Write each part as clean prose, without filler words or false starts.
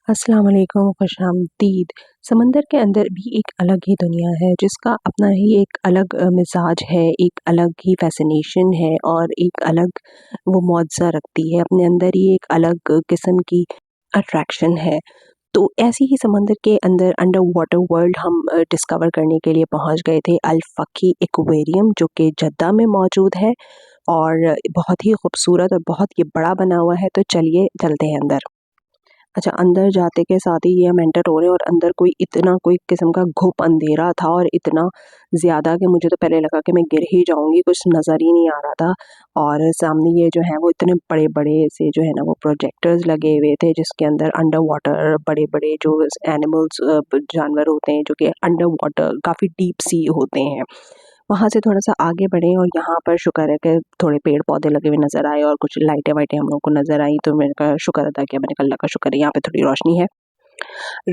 अस्सलाम वालेकुम, खुशामदीद। समंदर के अंदर भी एक अलग ही दुनिया है जिसका अपना ही एक अलग मिज़ाज है, एक अलग ही फ़ैसिनेशन है और एक अलग वो मुआज़ा रखती है। अपने अंदर ही एक अलग किस्म की अट्रैक्शन है। तो ऐसे ही समंदर के अंदर अंडर वाटर वर्ल्ड हम डिस्कवर करने के लिए पहुँच गए थे अल फ़की एक्वेरियम जो कि जद्दा में मौजूद है और बहुत ही खूबसूरत और बहुत ही बड़ा बना हुआ है। तो चलिए चलते हैं अंदर। अच्छा, अंदर जाते के साथ ही ये हम एंटर हो रहे हैं और अंदर कोई किस्म का घुप अंधेरा था और इतना ज़्यादा कि मुझे तो पहले लगा कि मैं गिर ही जाऊँगी, कुछ नज़र ही नहीं आ रहा था। और सामने ये जो है वो इतने बड़े-बड़े से जो है ना वो प्रोजेक्टर्स लगे हुए थे जिसके अंदर अंडर वाटर बड़े-बड़े जो एनिमल्स जानवर होते हैं जो कि अंडर वाटर काफ़ी डीप सी होते हैं। वहाँ से थोड़ा-सा आगे बढ़े और यहाँ पर शुक्र है कि थोड़े पेड़-पौधे लगे हुए नज़र आए और कुछ लाइटें-वाइटें हम लोगों को नज़र आई, तो मैंने कहा शुक्र अदा किया। मैंने कहा अल्लाह का शुक्र है यहाँ पे थोड़ी रोशनी है।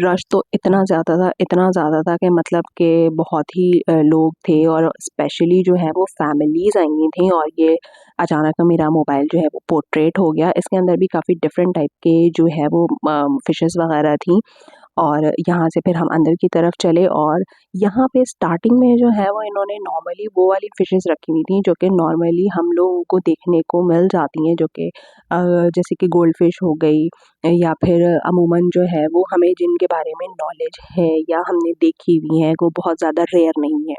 रश तो इतना ज़्यादा था कि मतलब कि बहुत ही लोग थे और स्पेशली जो है वो फैमिलीज़ आई हुई थी और ये अचानक मेरा मोबाइल जो है वो पोर्ट्रेट हो गया। इसके अंदर भी काफ़ी डिफरेंट टाइप के जो है वो फिशेज़ वग़ैरह थी और यहाँ से फिर हम अंदर की तरफ चले और यहाँ पे स्टार्टिंग में जो है वो इन्होंने नॉर्मली वो वाली फ़िशेज़ रखी हुई थी जो कि नॉर्मली हम लोगों को देखने को मिल जाती हैं, जो कि जैसे कि गोल्ड फ़िश हो गई या फिर अमूमन जो है वो हमें जिनके बारे में नॉलेज है या हमने देखी हुई हैं, वो बहुत ज़्यादा रेयर नहीं है।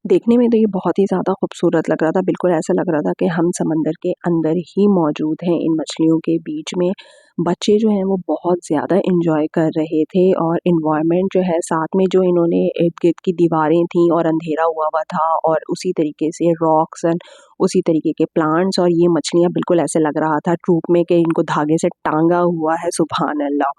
देखने में तो ये बहुत ही ज़्यादा खूबसूरत लग रहा था, बिल्कुल ऐसा लग रहा था कि हम समंदर के अंदर ही मौजूद हैं इन मछलियों के बीच में। बच्चे जो हैं वो बहुत ज़्यादा एन्जॉय कर रहे थे और एनवायरनमेंट जो है साथ में जो इन्होंने इर्द-गिर्द की दीवारें थीं और अंधेरा हुआ हुआ था और उसी तरीके से रॉक्स एंड उसी तरीके के प्लांट्स और ये मछलियाँ बिल्कुल ऐसे लग रहा था ट्रूप में कि इनको धागे से टाँगा हुआ है, सुभान अल्लाह।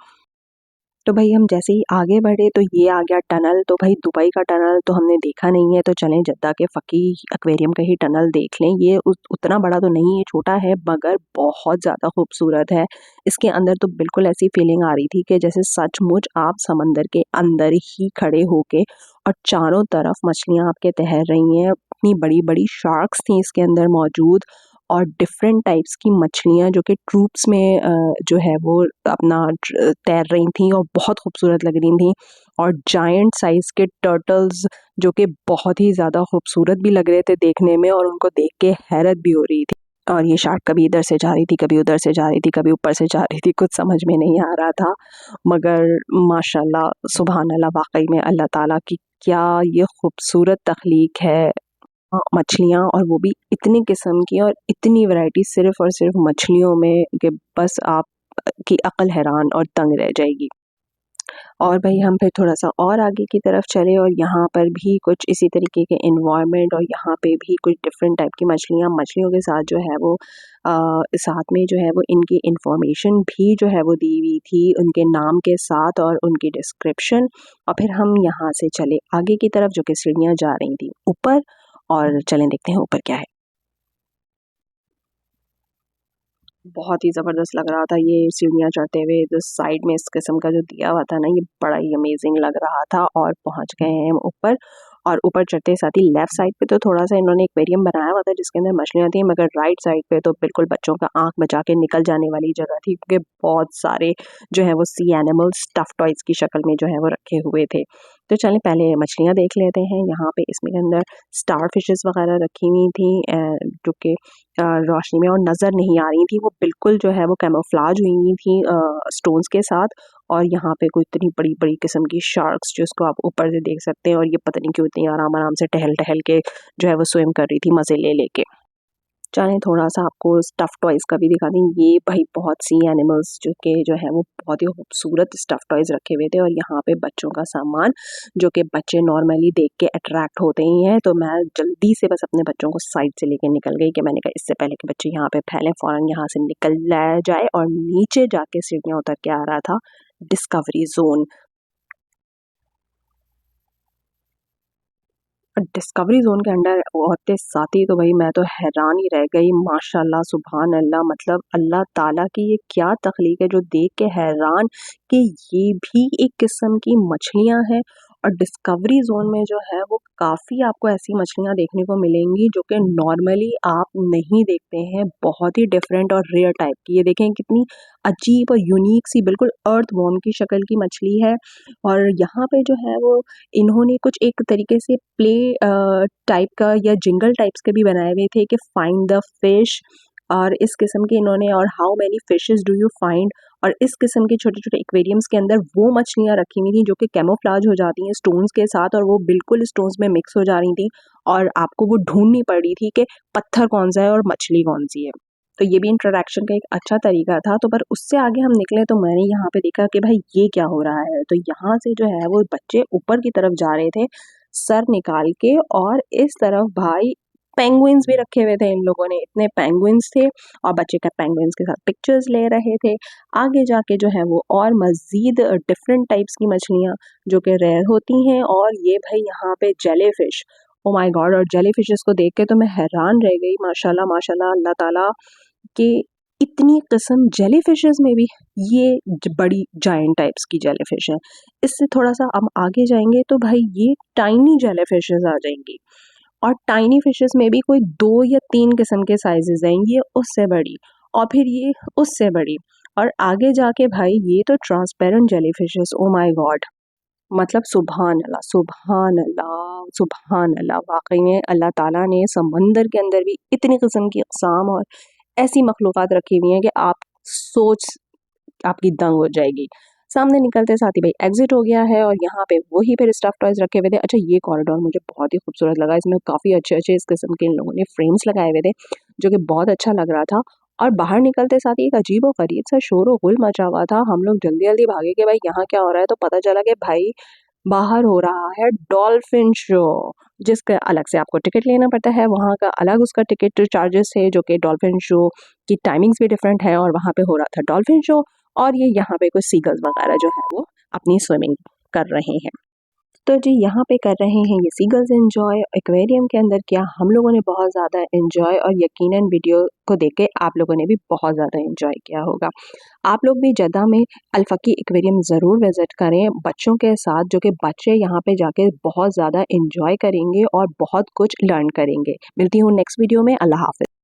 तो भई हम जैसे ही आगे बढ़े तो ये आ गया टनल, तो भई दुबई का टनल तो हमने देखा नहीं है, तो चलें जद्दा के फ़की एक्वेरियम का ही टनल देख लें। ये उतना बड़ा तो नहीं है, छोटा है मगर बहुत ज़्यादा खूबसूरत है। इसके अंदर तो बिल्कुल ऐसी फ़ीलिंग आ रही थी कि जैसे सचमुच आप समंदर के अंदर ही खड़े होके और चारों तरफ मछलियाँ आपके तैर रही हैं। इतनी बड़ी-बड़ी शार्क्स थी इसके अंदर मौजूद और डिफरेंट टाइप्स की मछलियाँ जो कि ट्रूप्स में जो है वो अपना तैर रही थीं और बहुत खूबसूरत लग रही थीं और जायंट साइज़ के टर्टल्स जो कि बहुत ही ज़्यादा खूबसूरत भी लग रहे थे देखने में और उनको देख के हैरत भी हो रही थी। और ये शार्क कभी इधर से जा रही थी, कभी उधर से जा रही थी, कभी ऊपर से जा रही थी, कुछ समझ में नहीं आ रहा था। मगर माशाल्लाह, सुभान अल्लाह, वाक़ई में अल्लाह ताला की क्या ये खूबसूरत तख़लीक है। मछलियाँ और वो भी इतनी किस्म की और इतनी वैरायटी सिर्फ़ और सिर्फ़ मछलियों में कि बस आप की अक़ल हैरान और दंग रह जाएगी। और भई हम फिर थोड़ा-सा और आगे की तरफ चले और यहाँ पर भी कुछ इसी तरीके के एनवायरनमेंट और यहाँ पे भी कुछ डिफरेंट टाइप की मछलियों के साथ जो है वो साथ में जो है वो इनकी इन्फॉर्मेशन भी जो है वो दी हुई थी, उनके नाम के साथ और उनकी डिस्क्रिप्शन। और फिर हम यहाँ से चले आगे की तरफ जो कि सीढ़ियाँ जा रही थी ऊपर और चलें देखते हैं ऊपर क्या है। बहुत ही ज़बरदस्त लग रहा था ये सीढ़ियाँ चढ़ते हुए, जो साइड में इस किस्म का जो दिया हुआ था ना, ये बड़ा ही अमेज़िंग लग रहा था और पहुँच गए हैं हम ऊपर। और ऊपर चढ़ते साथ ही लेफ्ट साइड पे तो थोड़ा-सा इन्होंने एक्वेरियम बनाया हुआ था जिसके अंदर मछलियाँ थी, मगर राइट साइड पे तो बिल्कुल बच्चों का आँख बचा के निकल जाने वाली जगह थी क्योंकि बहुत सारे जो है वो सी एनिमल्स स्टफ़ टॉयज़ की शक्ल में जो है वो रखे हुए थे। तो चलें पहले मछलियाँ देख लेते हैं। यहाँ पे इसमें के अंदर स्टार फिशेज़ वग़ैरह रखी हुई थी जो कि रोशनी में और नज़र नहीं आ रही थी, वो बिल्कुल जो है वो कैमोफ्लेज हुई हुई थी स्टोन्स के साथ। और यहाँ पे कोई इतनी बड़ी-बड़ी किस्म की शार्क्स जिसको आप ऊपर से देख सकते हैं और ये पता नहीं क्यों इतनी आराम-आराम से टहल-टहल के जो है वो स्विम कर रही थी मज़े ले-ले के। चलें थोड़ा-सा आपको स्टफ़ टॉयज़ का भी दिखा दें। ये भाई बहुत सी एनिमल्स जो कि जो है वो बहुत ही खूबसूरत स्टफ़ टॉयज़ रखे हुए थे और यहाँ पे बच्चों का सामान जो कि बच्चे नॉर्मली देख के अट्रैक्ट होते ही हैं। तो मैं जल्दी से बस अपने बच्चों को साइड से लेके निकल गई कि मैंने कहा इससे पहले कि बच्चे यहाँ पे फैलें, फ़ौरन यहाँ से निकल लाया जाए। और नीचे जाके सीढ़ियाँ उतर के आ रहा था डिस्कवरी ज़ोन। डिस्कवरी ज़ोन के अंडर होते साथ ही तो भई मैं तो हैरान ही रह गई, माशाअल्लाह, सुभान अल्लाह, मतलब अल्लाह ताला की ये क्या तख़लीक है जो देख के हैरान कि ये भी एक किस्म की मछलियाँ हैं और डिस्कवरी ज़ोन में जो है वो काफ़ी आपको ऐसी मछलियाँ देखने को मिलेंगी जो कि नॉर्मली आप नहीं देखते हैं, बहुत ही डिफरेंट और रेयर टाइप की। ये देखें कितनी अजीब और यूनिक सी बिल्कुल अर्थवॉर्म की शक्ल की मछली है। और यहाँ पे जो है वो इन्होंने कुछ एक तरीके से प्ले टाइप का या जिंगल टाइप्स के भी बनाए हुए थे कि फाइंड द फिश, और इस किस्म के इन्होंने, और how many fishes do you find, और इस किस्म के छोटे छोटे एक्वेरियम्स के अंदर वो मछलियाँ रखी हुई थी जो कि कैमोफ्लाज हो जाती हैं स्टोन्स के साथ, और वो बिल्कुल स्टोन्स में मिक्स हो जा रही थी और आपको वो ढूंढनी पड़ रही थी कि पत्थर कौन सा है और मछली कौन सी है। तो ये भी इंट्रोडक्शन का एक अच्छा तरीका था। तो पर उससे आगे हम निकले तो मैंने यहाँ पे देखा कि भाई ये क्या हो रहा है। तो यहाँ से जो है वो बच्चे ऊपर की तरफ जा रहे थे सर निकाल के, और इस तरफ भाई पेंगुइन्स भी रखे हुए थे इन लोगों ने, इतने पेंगुइन्स थे और बच्चे का पेंगुइन्स के साथ पिक्चर्स ले रहे थे। आगे जाके जो है वो और मज़ीद डिफरेंट टाइप्स की मछलियाँ जो कि रेयर होती हैं, और ये भाई यहाँ पे jelly fish, oh my God. और जेली फिशेस को देख के तो मैं हैरान रह गई, माशाल्लाह माशाल्लाह अल्लाह ताला, कि इतनी किस्म जेली फिशेस में भी ये बड़ी जायंट टाइप्स की जेली फिश है। इससे थोड़ा सा हम आगे जाएंगे तो भाई ये टाइनी जेली फिशेस आ जाएंगी, और टाइनी फिशेस में भी कोई 2 या 3 किस्म के साइजेस हैं, ये उससे बड़ी और फिर ये उससे बड़ी, और आगे जाके भाई ये तो transparent jelly fishes, oh my God. मतलब सुभान अल्लाह सुभान अल्लाह सुभान अल्लाह, वाकई में अल्लाह ताला ने समंदर के अंदर भी इतनी किस्म की अक़साम और ऐसी मखलूक़ात रखी हुई हैं कि आप सोच आपकी दंग हो जाएगी। सामने निकलते साथ ही भाई एग्जिट हो गया है, और यहाँ पे वही फिर स्टफ टॉयज रखे हुए थे। अच्छा, ये कॉरिडोर मुझे बहुत ही खूबसूरत लगा, इसमें काफ़ी अच्छे-अच्छे इस किस्म के इन लोगों ने फ्रेम्स लगाए हुए थे जो कि बहुत अच्छा लग रहा था। और बाहर निकलते साथ ही एक अजीब व गरीब सा शोर व गुल मचा हुआ था। हम लोग जल्दी-जल्दी भागे कि भाई यहाँ क्या हो रहा है, तो पता चला कि भाई बाहर हो रहा है डॉल्फिन शो, जिसका अलग से आपको टिकट लेना पड़ता है। वहाँ का अलग उसका टिकट चार्जेस है, जो कि डॉल्फिन शो की टाइमिंग्स भी डिफरेंट है, और वहाँ पे हो रहा था डॉल्फिन शो। और ये यहाँ पे कुछ सीगल्स वगैरह जो है वो अपनी स्विमिंग कर रहे हैं। तो जी यहाँ पे कर रहे हैं ये सीगल्स एंजॉय। एक्वेरियम के अंदर क्या हम लोगों ने बहुत ज़्यादा एंजॉय, और यकीनन वीडियो को देख के आप लोगों ने भी बहुत ज़्यादा एंजॉय किया होगा। आप लोग भी जद्दा में अल्फकी एक्वेरियम ज़रूर विज़िट करें बच्चों के साथ, जो कि बच्चे यहाँ पे जाके बहुत ज़्यादा एंजॉय करेंगे और बहुत कुछ लर्न करेंगे। मिलती हूँ नेक्स्ट वीडियो में। अल्लाह हाफ़िज़।